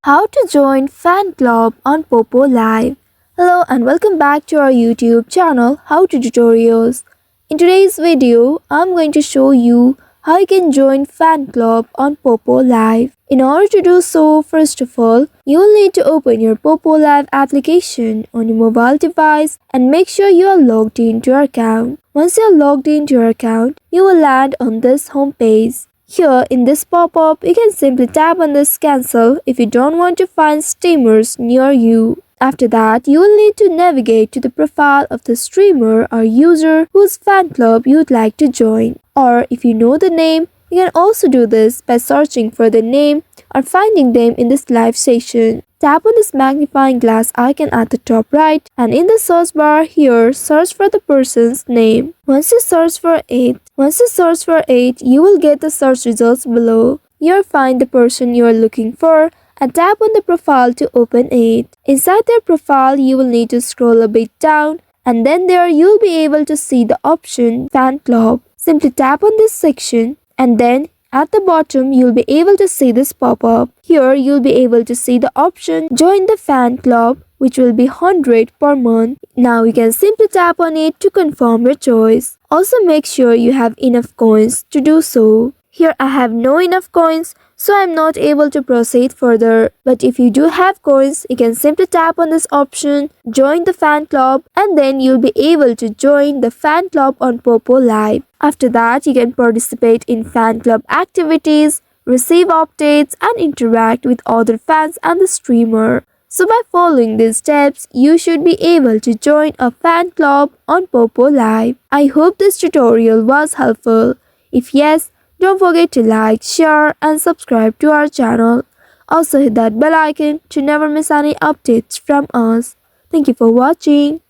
How to join fan club on Poppo Live. Hello and welcome back to our YouTube channel How to Tutorials. In today's video, I'm going to show you how you can join fan club on Poppo Live. In order to do so, first of all, you will need to open your Poppo Live application on your mobile device and make sure you are logged into your account. Once you are logged into your account, you will land on this home page. Here in this pop-up, you can simply tap on this cancel if you don't want to find streamers near you. After that, you will need to navigate to the profile of the streamer or user whose fan club you would like to join. Or if you know the name, you can also do this by searching for the name or finding them in this live session. Tap on this magnifying glass icon at the top right and in the search bar here, search for the person's name. Once you search for it, you will get the search results below. Here find the person you are looking for and tap on the profile to open it. Inside their profile, you will need to scroll a bit down and then there you will be able to see the option Fan Club. Simply tap on this section and then at the bottom, you'll be able to see this pop-up. Here, you'll be able to see the option Join the Fan Club, which will be 100 per month. Now, you can simply tap on it to confirm your choice. Also, make sure you have enough coins to do so. Here, I have no enough coins, so I'm not able to proceed further. But if you do have coins, you can simply tap on this option, Join the Fan Club, and then you'll be able to join the fan club on Poppo Live. After that, you can participate in fan club activities, receive updates, and interact with other fans and the streamer. So by following these steps, you should be able to join a fan club on Poppo Live. I hope this tutorial was helpful. If yes, don't forget to like, share, and subscribe to our channel. Also hit that bell icon to never miss any updates from us. Thank you for watching.